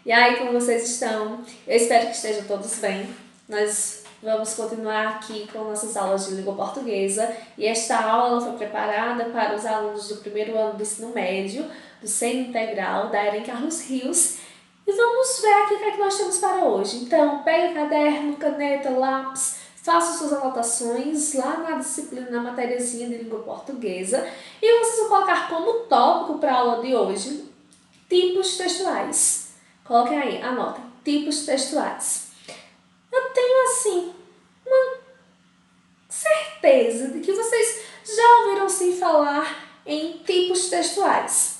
E aí, como vocês estão? Eu espero que estejam todos bem. Nós vamos continuar aqui com nossas aulas de língua portuguesa e esta aula foi preparada para os alunos do primeiro ano do ensino médio, do Centro Integral, da Eren Carlos Rios. E vamos ver aqui o que é que nós temos para hoje. Então, pegue caderno, caneta, lápis, faça suas anotações lá na disciplina, na matériazinha de língua portuguesa. E vocês vão colocar como tópico para a aula de hoje, tipos textuais. Coloquem aí, anotem, tipos textuais. Eu tenho, assim, uma certeza de que vocês já ouviram sim falar em tipos textuais.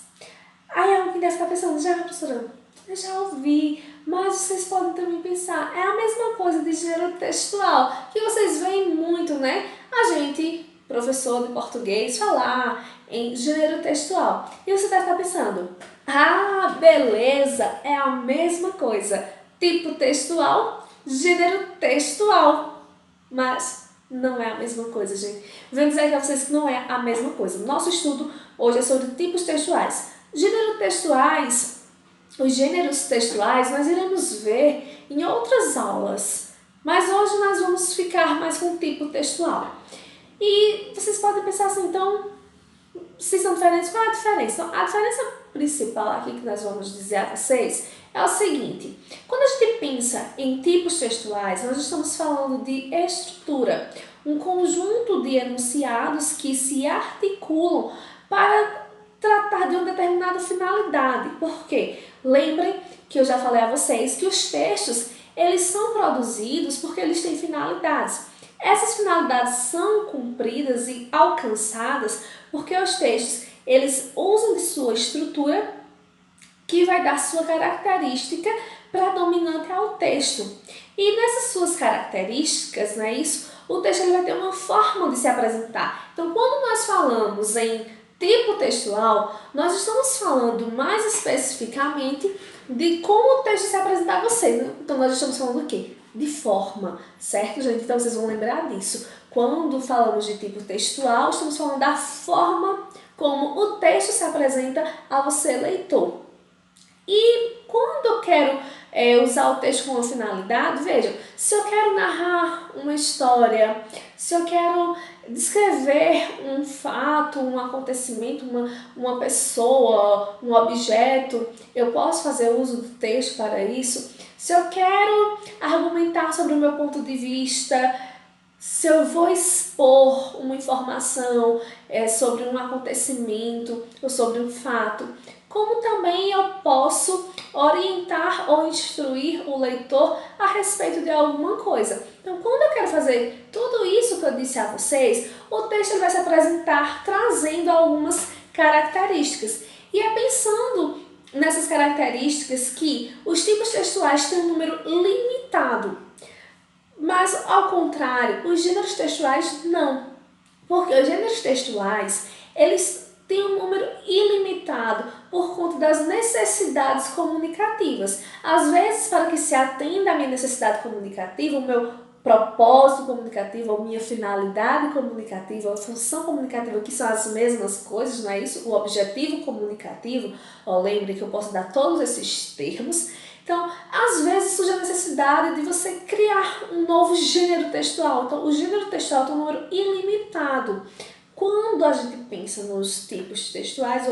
Aí alguém deve estar pensando, já, professora, eu já ouvi, mas vocês podem também pensar, é a mesma coisa de gênero textual, que vocês veem muito, né? A gente, professor de português, falar em gênero textual. E você deve estar pensando, ah, beleza, é a mesma coisa. Tipo textual, gênero textual. Mas não é a mesma coisa, gente. Vou dizer a vocês que não é a mesma coisa. Nosso estudo hoje é sobre tipos textuais. Gênero textuais, os gêneros textuais nós iremos ver em outras aulas. Mas hoje nós vamos ficar mais com o tipo textual. E vocês podem pensar assim, então, se são diferentes, qual é a diferença? Então, a diferença principal aqui que nós vamos dizer a vocês é o seguinte: quando a gente pensa em tipos textuais, nós estamos falando de estrutura, um conjunto de enunciados que se articulam para tratar de uma determinada finalidade. Por quê? Lembrem que eu já falei a vocês que os textos eles são produzidos porque eles têm finalidades. Essas finalidades são cumpridas e alcançadas porque os textos eles usam de sua estrutura que vai dar sua característica predominante ao texto. E nessas suas características, não é isso? O texto ele vai ter uma forma de se apresentar. Então, quando nós falamos em tipo textual, nós estamos falando mais especificamente de como o texto se apresenta a você. Então, nós estamos falando do quê? De forma, certo, gente? Então, vocês vão lembrar disso. Quando falamos de tipo textual, estamos falando da forma como o texto se apresenta a você, leitor. E quando eu quero usar o texto com uma finalidade, veja, se eu quero narrar uma história, se eu quero descrever um fato, um acontecimento, uma pessoa, um objeto, eu posso fazer uso do texto para isso. Se eu quero argumentar sobre o meu ponto de vista, se eu vou expor uma informação sobre um acontecimento ou sobre um fato, como também eu posso orientar ou instruir o leitor a respeito de alguma coisa. Então, quando eu quero fazer tudo isso que eu disse a vocês, o texto vai se apresentar trazendo algumas características. E é pensando nessas características que os tipos textuais têm um número limitado. Mas, ao contrário, os gêneros textuais não. Porque os gêneros textuais, eles têm um número ilimitado por conta das necessidades comunicativas. Às vezes, para que se atenda à minha necessidade comunicativa, o meu propósito comunicativo, a minha finalidade comunicativa, a função comunicativa, que são as mesmas coisas, não é isso? O objetivo comunicativo, lembre que eu posso dar todos esses termos. Então, às vezes surge a necessidade de você criar um novo gênero textual. Então, o gênero textual tem um número ilimitado. Quando a gente pensa nos tipos textuais,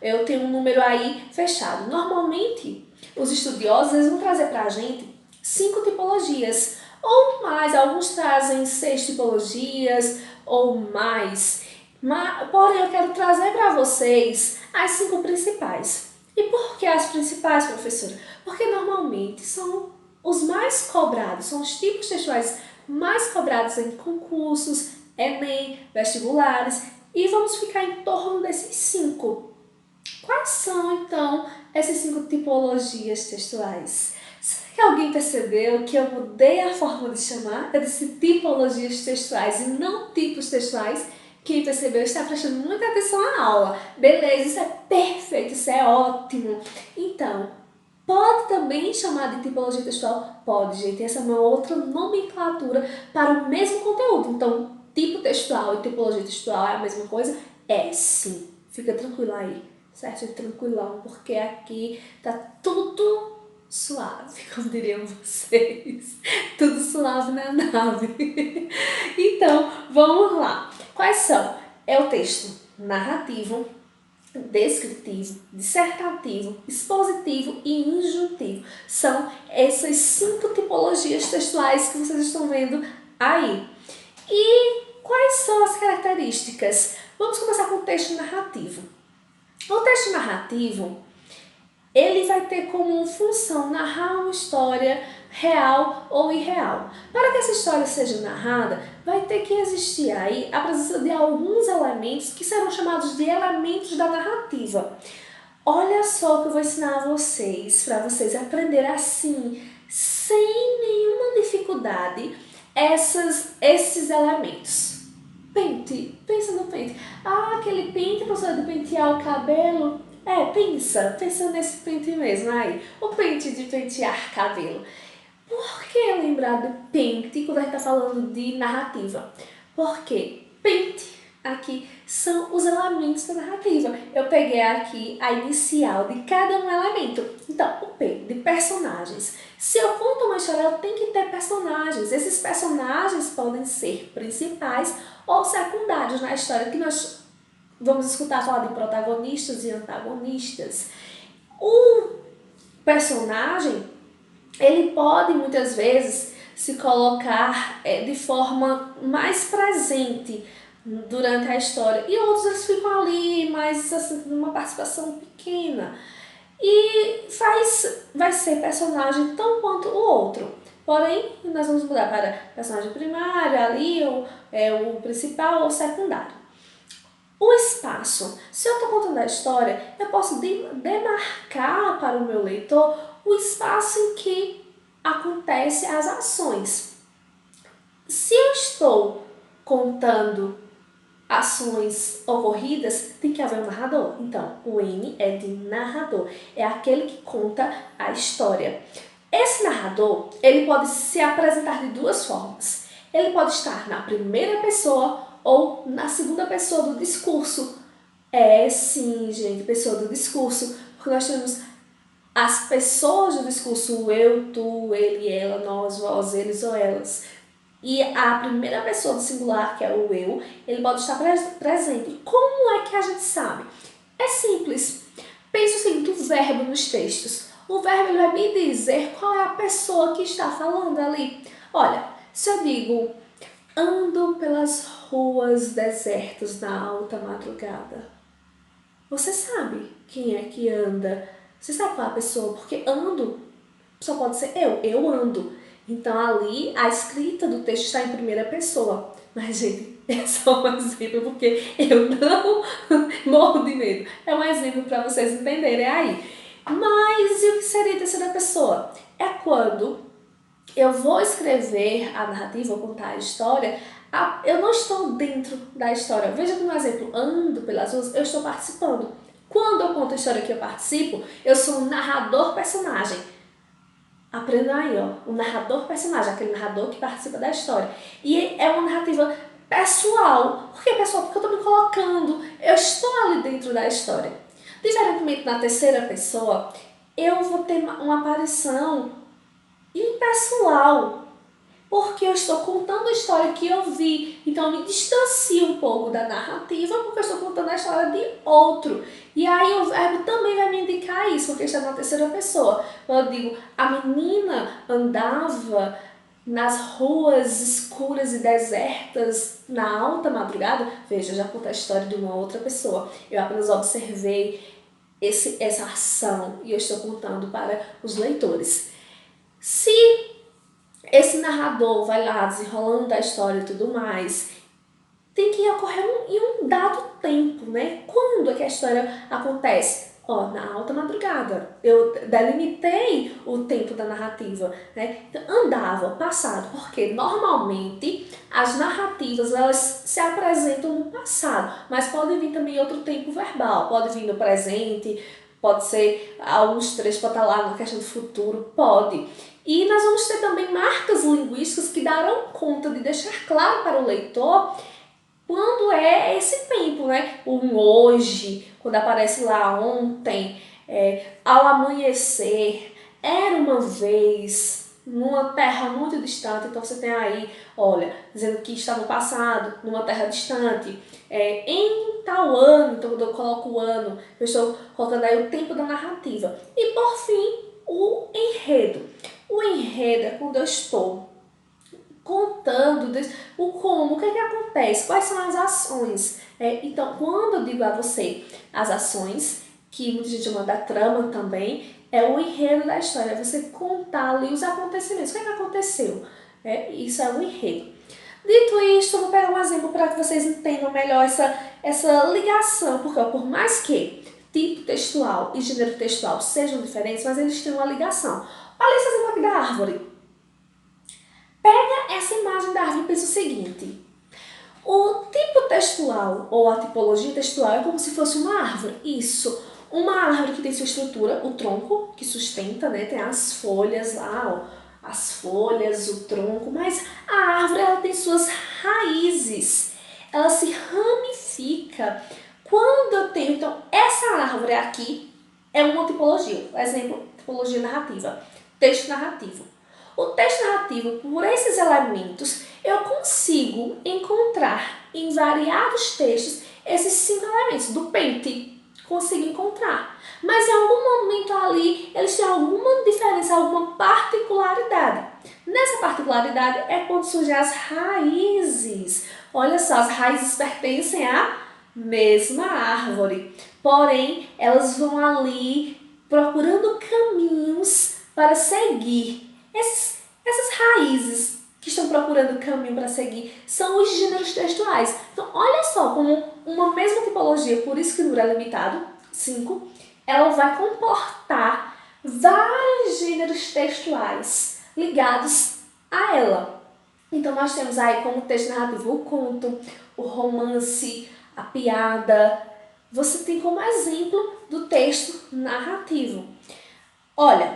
eu tenho um número aí fechado. Normalmente, os estudiosos eles vão trazer para a gente 5 tipologias, ou mais. Alguns trazem 6 tipologias, ou mais. Porém, eu quero trazer para vocês as 5 principais. E por que as principais, professora? Porque normalmente são os mais cobrados, são os tipos textuais mais cobrados em concursos, Enem, vestibulares, e vamos ficar em torno desses 5. Quais são, então, essas 5 tipologias textuais? Será que alguém percebeu que eu mudei a forma de chamar? Eu disse tipologias textuais e não tipos textuais. Quem percebeu está prestando muita atenção à aula. Beleza, isso é perfeito, isso é ótimo. Então, pode também chamar de tipologia textual? Pode, gente. Essa é uma outra nomenclatura para o mesmo conteúdo. Então, tipo textual e tipologia textual é a mesma coisa? É, sim. Fica tranquilo aí, certo? Tranquilão, porque aqui tá tudo suave, como diriam vocês. Tudo suave na nave. Então, vamos lá. Quais são? É o texto narrativo, descritivo, dissertativo, expositivo e injuntivo. São essas 5 tipologias textuais que vocês estão vendo aí. E quais são as características? Vamos começar com o texto narrativo. O texto narrativo, ele vai ter como função narrar uma história real ou irreal. Para que essa história seja narrada, vai ter que existir aí a presença de alguns elementos que serão chamados de elementos da narrativa. Olha só o que eu vou ensinar a vocês, para vocês aprenderem assim, sem nenhuma dificuldade, esses elementos. Pente, pensa no pente. Ah, aquele pente, professora, de pentear o cabelo. Pensa nesse pente mesmo aí, o pente de pentear cabelo. Por que lembrar do pente quando a gente está falando de narrativa? Porque pente aqui são os elementos da narrativa. Eu peguei aqui a inicial de cada um elemento. Então, o P, de personagens. Se eu conto uma história, ela tem que ter personagens. Esses personagens podem ser principais ou secundários na história, que nós vamos escutar falar de protagonistas e antagonistas. O personagem, ele pode muitas vezes se colocar de forma mais presente durante a história, e outros eles ficam ali, mas assim, numa participação pequena. E vai ser personagem tão quanto o outro. Porém, nós vamos mudar para personagem primário, ali, o principal ou secundário. O espaço. Se eu estou contando a história, eu posso demarcar para o meu leitor o espaço em que acontecem as ações. Se eu estou contando ações ocorridas, tem que haver um narrador. Então, o N é de narrador. É aquele que conta a história. Esse narrador, ele pode se apresentar de 2 formas. Ele pode estar na primeira pessoa ou na segunda pessoa do discurso. Sim, gente, pessoa do discurso, porque nós temos as pessoas do discurso, o eu, tu, ele, ela, nós, vós, eles ou elas. E a primeira pessoa do singular, que é o eu, ele pode estar presente. Como é que a gente sabe? É simples. Pensa o seguinte, o verbo nos textos. O verbo ele vai me dizer qual é a pessoa que está falando ali. Olha, se eu digo, ando pelas ruas desertas na alta madrugada. Você sabe quem é que anda. Você sabe qual é a pessoa, porque ando só pode ser eu ando. Então ali a escrita do texto está em primeira pessoa. Mas, gente, é só um exemplo, porque eu não morro de medo. É um exemplo para vocês entenderem aí. Mas e o que seria a terceira pessoa? É quando eu vou escrever a narrativa, vou contar a história, eu não estou dentro da história. Veja que no exemplo, ando pelas ruas, eu estou participando. Quando eu conto a história que eu participo, eu sou um narrador-personagem. Aprenda aí, ó, o narrador-personagem, aquele narrador que participa da história. E é uma narrativa pessoal. Por que pessoal? Porque eu estou me colocando, eu estou ali dentro da história. Diferentemente na terceira pessoa, eu vou ter uma aparição impessoal, porque eu estou contando a história que eu vi. Então eu me distancio um pouco da narrativa, porque eu estou contando a história de outro. E aí o verbo também vai me indicar isso, porque está na terceira pessoa. Quando eu digo, a menina andava nas ruas escuras e desertas na alta madrugada, veja, eu já contei a história de uma outra pessoa. Eu apenas observei essa ação e eu estou contando para os leitores. Se esse narrador vai lá desenrolando a história e tudo mais, tem que ocorrer em um dado tempo, né? Quando é que a história acontece? Na alta madrugada. Eu delimitei o tempo da narrativa, né? Então, andava, passado, porque normalmente as narrativas elas se apresentam no passado, mas pode vir também outro tempo verbal, pode vir no presente, pode ser alguns trechos, pode estar lá na questão do futuro, pode. E nós vamos ter também marcas linguísticas que darão conta de deixar claro para o leitor quando é esse tempo, né? O hoje, quando aparece lá ontem, ao amanhecer, Era uma vez, numa terra muito distante, então você tem aí, olha, dizendo que está no passado, numa terra distante, em tal ano, então quando eu coloco o ano, eu estou colocando aí o tempo da narrativa. E por fim, o enredo. O enredo é quando eu estou contando o como, o que acontece, quais são as ações. Então, quando eu digo a você as ações, que muita gente chama da trama também, é o enredo da história, é você contar ali os acontecimentos, o que aconteceu. Isso é o enredo. Dito isto, eu vou pegar um exemplo para que vocês entendam melhor essa ligação, porque por mais que tipo textual e gênero textual sejam diferentes, mas eles têm uma ligação. Olha esse exemplo aqui da árvore. Pega essa imagem da árvore e pensa o seguinte. O tipo textual ou a tipologia textual é como se fosse uma árvore. Isso. Uma árvore que tem sua estrutura, o tronco, que sustenta, né? Tem as folhas lá, ó, as folhas, o tronco, mas a árvore ela tem suas raízes. Ela se ramifica. Quando eu tenho, então, essa árvore aqui é uma tipologia. Por exemplo, tipologia narrativa, texto narrativo. O texto narrativo, por esses elementos, eu consigo encontrar em variados textos esses 5 elementos do pente. Consigo encontrar. Mas em algum momento ali, eles têm alguma diferença, alguma particularidade. Nessa particularidade é quando surgem as raízes. Olha só, as raízes pertencem à mesma árvore. Porém, elas vão ali procurando caminhos para seguir. Essas raízes que estão procurando caminho para seguir são os gêneros textuais. Então, olha só como uma mesma tipologia, por isso que o número é limitado, 5, ela vai comportar vários gêneros textuais ligados a ela. Então, nós temos aí como texto narrativo o conto, o romance, a piada. Você tem como exemplo do texto narrativo. Olha,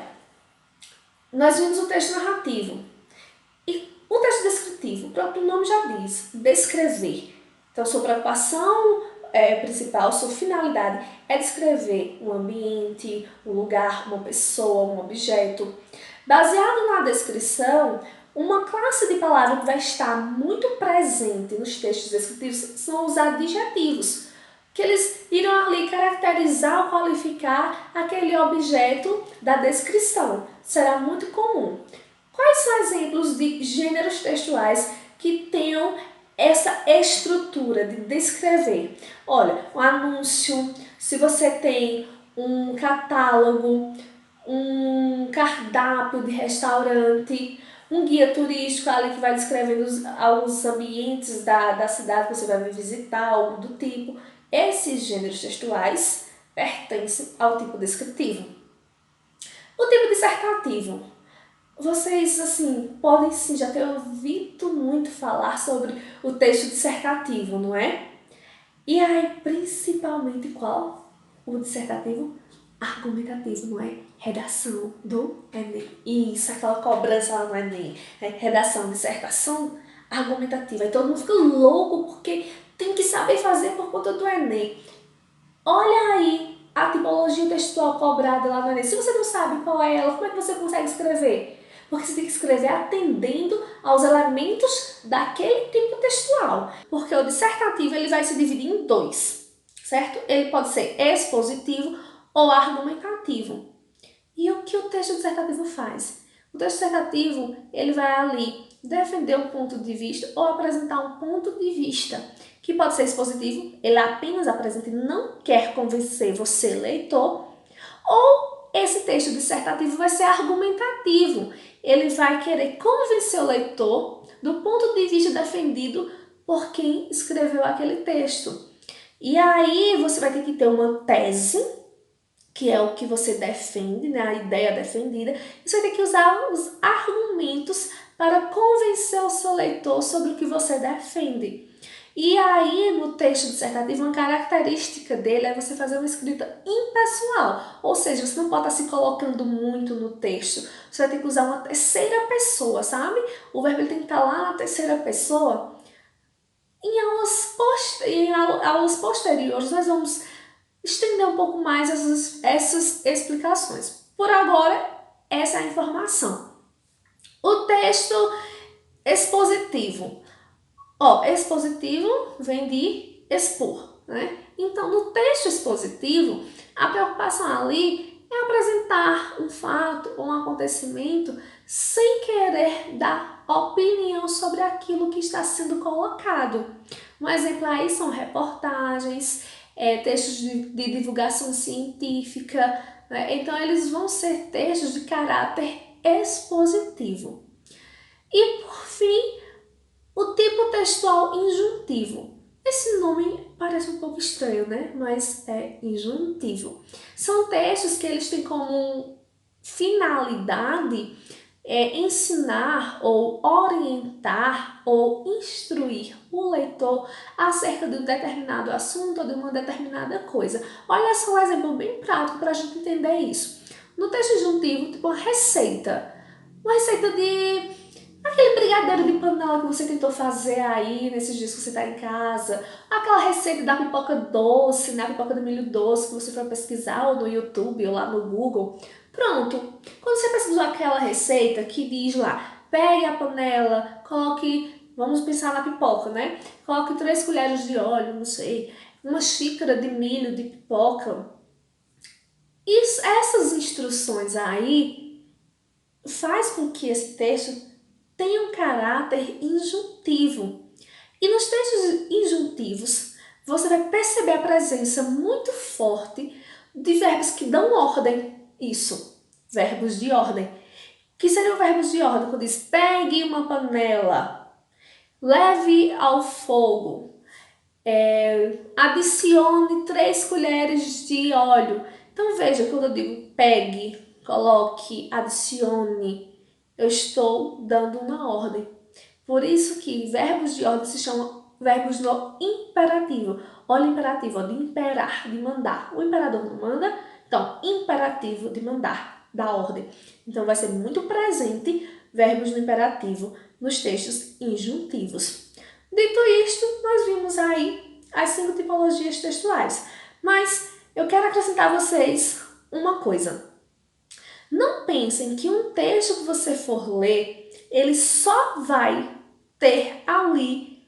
nós vimos o texto narrativo. E o texto descritivo, o próprio nome já diz, descrever. Então, sua preocupação principal, sua finalidade é descrever um ambiente, um lugar, uma pessoa, um objeto. Baseado na descrição, uma classe de palavras que vai estar muito presente nos textos descritivos são os adjetivos, que eles irão ali caracterizar ou qualificar aquele objeto da descrição. Será muito comum. Quais são exemplos de gêneros textuais que tenham essa estrutura de descrever? Olha, um anúncio, se você tem um catálogo, um cardápio de restaurante, um guia turístico ali que vai descrevendo os ambientes da cidade que você vai visitar, algo do tipo. Esses gêneros textuais pertencem ao tipo descritivo. O tipo dissertativo. Vocês, assim, podem sim já ter ouvido muito falar sobre o texto dissertativo, não é? E aí, principalmente qual? O dissertativo argumentativo, não é? Redação do Enem. Isso, aquela cobrança lá no Enem. Redação, dissertação argumentativa. E todo mundo fica louco porque tem que saber fazer por conta do Enem. Olha aí a tipologia textual cobrada lá no Enem. Se você não sabe qual é ela, como é que você consegue escrever? Porque você tem que escrever atendendo aos elementos daquele tipo textual. Porque o dissertativo ele vai se dividir em 2, certo? Ele pode ser expositivo ou argumentativo. E o que o texto dissertativo faz? O texto dissertativo ele vai ali defender um ponto de vista ou apresentar um ponto de vista que pode ser expositivo, ele apenas apresenta e não quer convencer você, leitor, ou esse texto dissertativo vai ser argumentativo, ele vai querer convencer o leitor do ponto de vista defendido por quem escreveu aquele texto. E aí você vai ter que ter uma tese, que é o que você defende, né, a ideia defendida, e você vai ter que usar os argumentos para convencer o seu leitor sobre o que você defende. E aí, no texto dissertativo, uma característica dele é você fazer uma escrita impessoal, ou seja, você não pode estar se colocando muito no texto, você vai ter que usar uma terceira pessoa, sabe? O verbo ele tem que estar lá na terceira pessoa. Em aulas posteriores, nós vamos estender um pouco mais essas explicações. Por agora, essa é a informação. O texto expositivo. Expositivo vem de expor, né? Então, no texto expositivo, a preocupação ali é apresentar um fato ou um acontecimento sem querer dar opinião sobre aquilo que está sendo colocado. Um exemplo aí são reportagens, textos de divulgação científica, né? Então, eles vão ser textos de caráter expositivo. E, por fim, o tipo textual injuntivo. Esse nome parece um pouco estranho, né? Mas é injuntivo. São textos que eles têm como finalidade ensinar ou orientar ou instruir o leitor acerca de um determinado assunto ou de uma determinada coisa. Olha só um exemplo bem prático para a gente entender isso. No texto injuntivo, tipo uma receita de aquele brigadeiro de panela que você tentou fazer aí nesses dias que você está em casa, aquela receita da pipoca doce, né? A pipoca de milho doce que você foi pesquisar ou no YouTube ou lá no Google. Pronto, quando você pesquisou aquela receita que diz lá, pegue a panela, coloque, vamos pensar na pipoca, né? Coloque 3 colheres de óleo, não sei, uma xícara de milho de pipoca. Essas instruções aí faz com que esse texto tem um caráter injuntivo. E nos textos injuntivos, você vai perceber a presença muito forte de verbos que dão ordem. Isso, verbos de ordem. Que seriam verbos de ordem quando diz pegue uma panela, leve ao fogo, adicione 3 colheres de óleo. Então veja, quando eu digo pegue, coloque, adicione, eu estou dando uma ordem. Por isso que verbos de ordem se chamam verbos no imperativo. Olha o imperativo, de imperar, de mandar. O imperador não manda, então imperativo de mandar, da ordem. Então vai ser muito presente verbos no imperativo nos textos injuntivos. Dito isto, nós vimos aí as 5 tipologias textuais. Mas eu quero acrescentar a vocês uma coisa. Não pensem que um texto que você for ler, ele só vai ter ali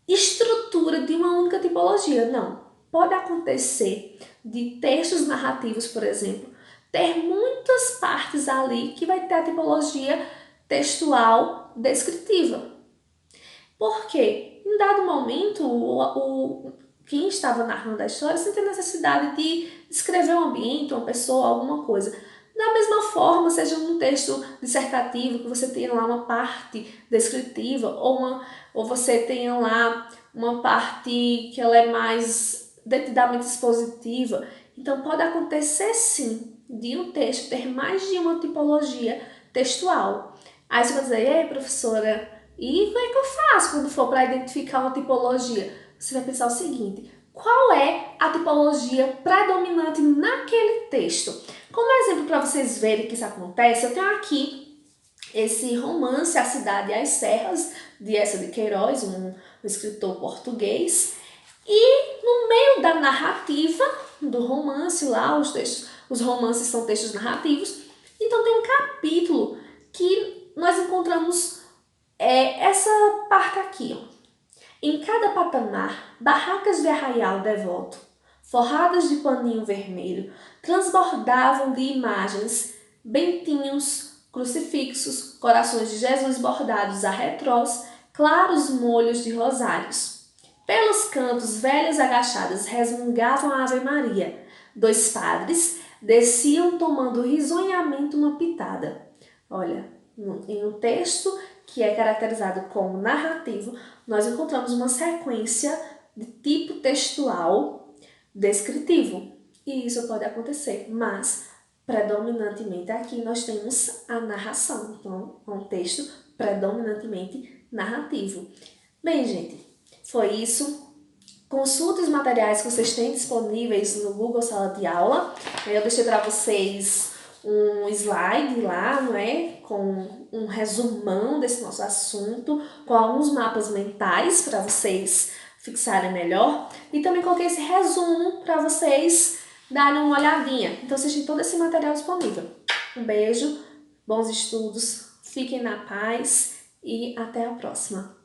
estrutura de uma única tipologia. Não. Pode acontecer de textos narrativos, por exemplo, ter muitas partes ali que vai ter a tipologia textual descritiva. Por quê? Em dado momento, quem estava narrando a história sentiu necessidade de descrever um ambiente, uma pessoa, alguma coisa. Da mesma forma, seja um texto dissertativo, que você tenha lá uma parte descritiva, ou você tenha lá uma parte que ela é mais detidamente expositiva. Então, pode acontecer sim de um texto ter mais de uma tipologia textual. Aí você vai dizer, ei, professora, e como é que eu faço quando for para identificar uma tipologia? Você vai pensar o seguinte, qual é a tipologia predominante naquele texto? Como exemplo para vocês verem que isso acontece, eu tenho aqui esse romance A Cidade e as Serras, de Eça de Queiroz, um escritor português. E no meio da narrativa do romance lá, os romances são textos narrativos, então tem um capítulo que nós encontramos essa parte aqui, ó. Em cada patamar, barracas de arraial devoto, forradas de paninho vermelho, transbordavam de imagens, bentinhos, crucifixos, corações de Jesus bordados a retrós, claros molhos de rosários. Pelos cantos, velhas agachadas resmungavam a Ave Maria. 2 padres desciam tomando risonhamente uma pitada. Olha, em um texto que é caracterizado como narrativo, nós encontramos uma sequência de tipo textual descritivo. E isso pode acontecer, mas predominantemente aqui nós temos a narração. Então, é um texto predominantemente narrativo. Bem, gente, foi isso. Consulte os materiais que vocês têm disponíveis no Google Sala de Aula. Eu deixei para vocês um slide lá, não é? Com um resumão desse nosso assunto, com alguns mapas mentais para vocês fixarem melhor. E também coloquei esse resumo para vocês darem uma olhadinha. Então, vocês têm todo esse material disponível. Um beijo, bons estudos, fiquem na paz e até a próxima.